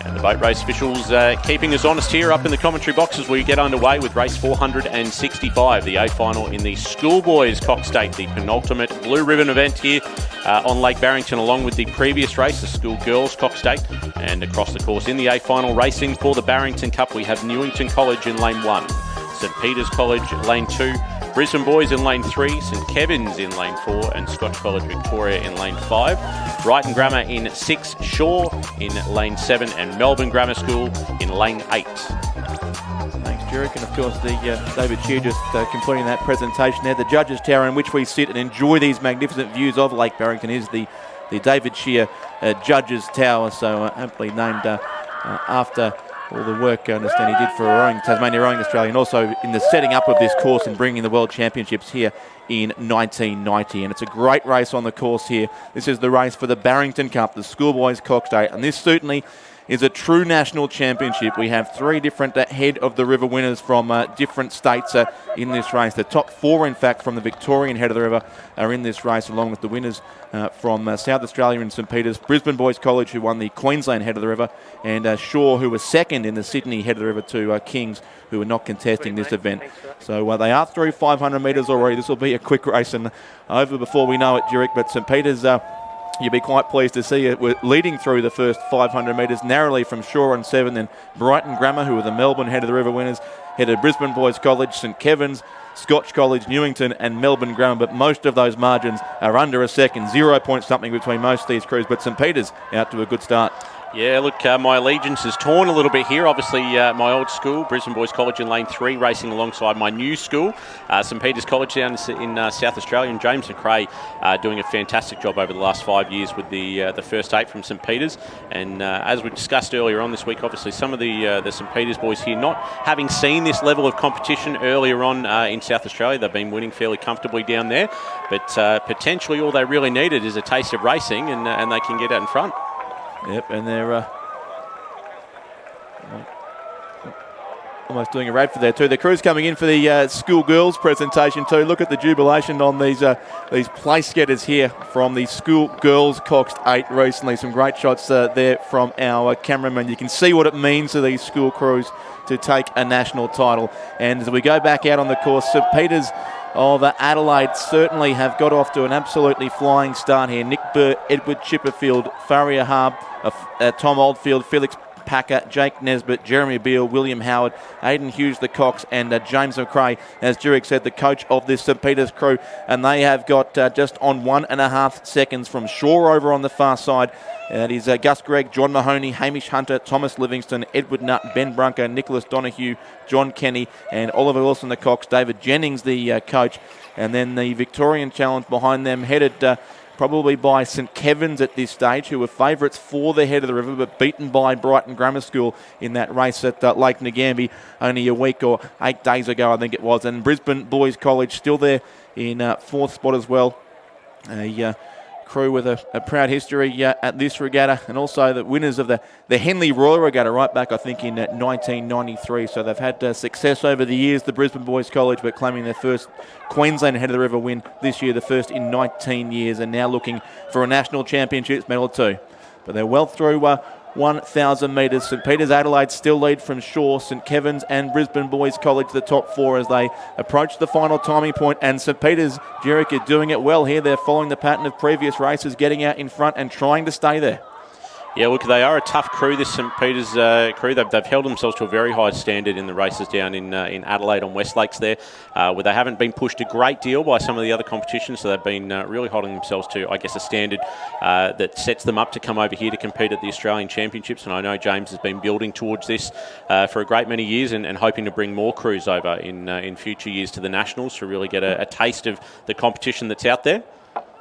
And the boat race officials keeping us honest here up in the commentary box as we get underway with race 465, the A final in the Schoolboys Cox State, the penultimate blue ribbon event here on Lake Barrington, along with the previous race, the Schoolgirls Cox State. And across the course in the A final racing for the Barrington Cup, we have Newington College in lane 1, St Peter's College lane 2, Brisbane Boys in lane 3, St Kevin's in lane 4, and Scotch College Victoria in lane 5. Brighton Grammar in 6, Shaw in lane 7, and Melbourne Grammar School in lane 8. Thanks, Jurek. And of course, the David Shear just completing that presentation there. The judges' tower in which we sit and enjoy these magnificent views of Lake Barrington is the David Shear judges' tower, so amply named after all the work I understand he did for Tasmania Rowing Australia, and also in the setting up of this course and bringing the World Championships here in 1990. And it's a great race on the course here. This is the race for the Barrington Cup, the Schoolboys Cox State, and this certainly is a true national championship. We have 3 different head of the river winners from different states in this race. The top 4, in fact, from the Victorian head of the river are in this race, along with the winners from South Australia and St Peter's, Brisbane Boys College, who won the Queensland head of the river, and Shaw, who was second in the Sydney head of the river to Kings, who are not contesting this event. So they are through 500 metres already. This will be a quick race and over before we know it, Jurek. But St Peter's, you'll be quite pleased to see it. We're leading through the first 500 metres narrowly from Shaw on 7, then Brighton Grammar, who are the Melbourne head of the river winners, headed Brisbane Boys College, St Kevin's, Scotch College, Newington and Melbourne Grammar, but most of those margins are under a second, 0 point something between most of these crews, but St Peter's out to a good start. Yeah, look, my allegiance is torn a little bit here. Obviously, my old school, Brisbane Boys College in lane 3, racing alongside my new school, St Peter's College down in South Australia, and James McRae doing a fantastic job over the last 5 years with the first 8 from St Peter's. And as we discussed earlier on this week, obviously some of the St Peter's boys here not having seen this level of competition earlier on in South Australia. They've been winning fairly comfortably down there, but potentially all they really needed is a taste of racing, and they can get out in front. Yep, and they're almost doing a Radford there too. The crew's coming in for the schoolgirls presentation too. Look at the jubilation on these place getters here from the Schoolgirls Cox 8 recently. Some great shots there from our cameraman. You can see what it means to these school crews to take a national title. And as we go back out on the course, St Peter's of Adelaide certainly have got off to an absolutely flying start here. Nick Burr, Edward Chipperfield, Faria Harb, Tom Oldfield, Felix Packer, Jake Nesbitt, Jeremy Beale, William Howard, Aidan Hughes, the Cox, and James McRae, as Jurek said, the coach of this St Peter's crew. And they have got just on 1.5 seconds from Shaw over on the far side. That is Gus Gregg, John Mahoney, Hamish Hunter, Thomas Livingston, Edward Nutt, Ben Brunker, Nicholas Donahue, John Kenny, and Oliver Wilson, the Cox, David Jennings, the coach. And then the Victorian challenge behind them, headed probably by St Kevin's at this stage, who were favourites for the head of the river, but beaten by Brighton Grammar School in that race at Lake Ngambie only a week or 8 days ago, I think it was. And Brisbane Boys College still there in 4th spot as well. A crew with a proud history at this regatta, and also the winners of the Henley Royal Regatta right back, I think, in 1993. So they've had success over the years, the Brisbane Boys College, but claiming their first Queensland head of the river win this year, the first in 19 years, and now looking for a national championships medal too. But they're well through 1,000 metres. St Peter's Adelaide still lead from Shaw, St Kevin's and Brisbane Boys College, the top 4 as they approach the final timing point. And St Peter's, Jerick, are doing it well here. They're following the pattern of previous races, getting out in front and trying to stay there. Yeah, look, they are a tough crew, this St Peter's crew. They've held themselves to a very high standard in the races down in Adelaide on West Lakes there, where they haven't been pushed a great deal by some of the other competitions, so they've been really holding themselves to, I guess, a standard that sets them up to come over here to compete at the Australian Championships. And I know James has been building towards this for a great many years and hoping to bring more crews over in future years to the Nationals to really get a taste of the competition that's out there.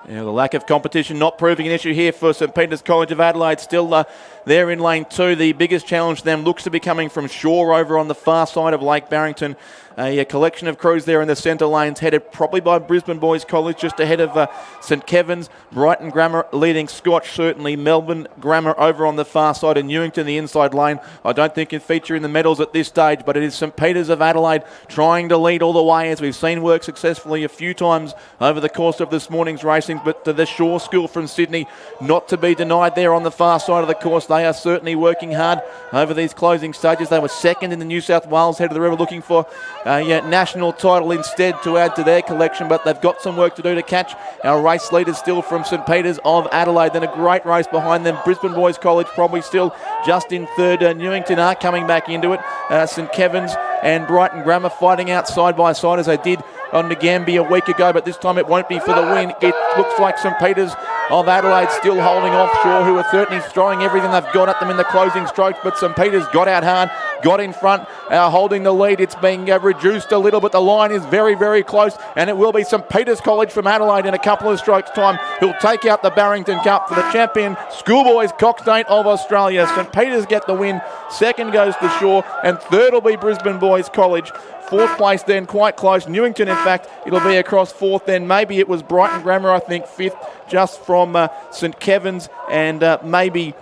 Yeah, the lack of competition not proving an issue here for St Peter's College of Adelaide. Still there in lane 2. The biggest challenge to them looks to be coming from Shaw over on the far side of Lake Barrington. A collection of crews there in the centre lanes, headed probably by Brisbane Boys College, just ahead of St Kevin's. Brighton Grammar leading Scotch, certainly. Melbourne Grammar over on the far side, and Newington the inside lane. I don't think it feature in the medals at this stage, but it is St Peter's of Adelaide trying to lead all the way, as we've seen work successfully a few times over the course of this morning's racing. racing, but the Shaw School from Sydney not to be denied there on the far side of the course. They are certainly working hard over these closing stages. They were second in the New South Wales Head of the River, looking for a national title instead to add to their collection, but they've got some work to do to catch our race leaders still from St Peters of Adelaide. Then a great race behind them. Brisbane Boys College probably still just in third. Newington are coming back into it. St Kevin's and Brighton Grammar fighting out side by side as they did on the Gambia a week ago, but this time it won't be for the win. It looks like St Peters of Adelaide still holding offshore, who are certainly throwing everything they've got at them in the closing strokes, but St Peters got out hard, got in front, holding the lead. It's being reduced a little, but the line is very, very close, and it will be St Peters College from Adelaide in a couple of strokes' time who'll take out the Barrington Cup for the champion Schoolboys Coxstate of Australia. St Peters get the win, second goes to Shaw, and third will be Brisbane Boys College. Fourth place then, quite close. Newington, in fact, it'll be across fourth then. Maybe it was Brighton Grammar, I think, fifth, just from St Kevin's, and maybe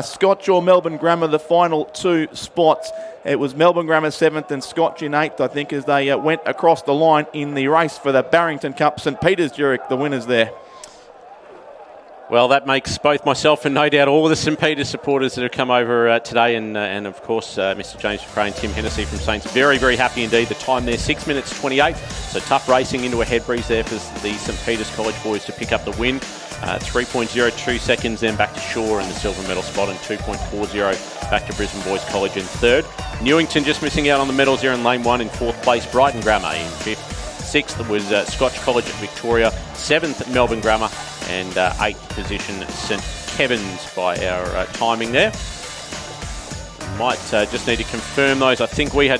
Scotch or Melbourne Grammar, the final two spots. It was Melbourne Grammar seventh and Scotch in eighth, I think, as they went across the line in the race for the Barrington Cup. St Peters, Jurek, the winners there. Well, that makes both myself and no doubt all the St Peters supporters that have come over today and of course Mr James McRae and Tim Hennessy from Saints very, very happy indeed. The time there, 6 minutes 28. So tough racing into a head breeze there for the St Peters College boys to pick up the win. 3.02 seconds then back to Shaw in the silver medal spot, and 2.40 back to Brisbane Boys College in third. Newington just missing out on the medals here in lane one in fourth place. Brighton Grammar in fifth. Sixth was Scotch College at Victoria. Seventh, Melbourne Grammar. And eighth position, St Kevin's by our timing there. Might just need to confirm those. I think we had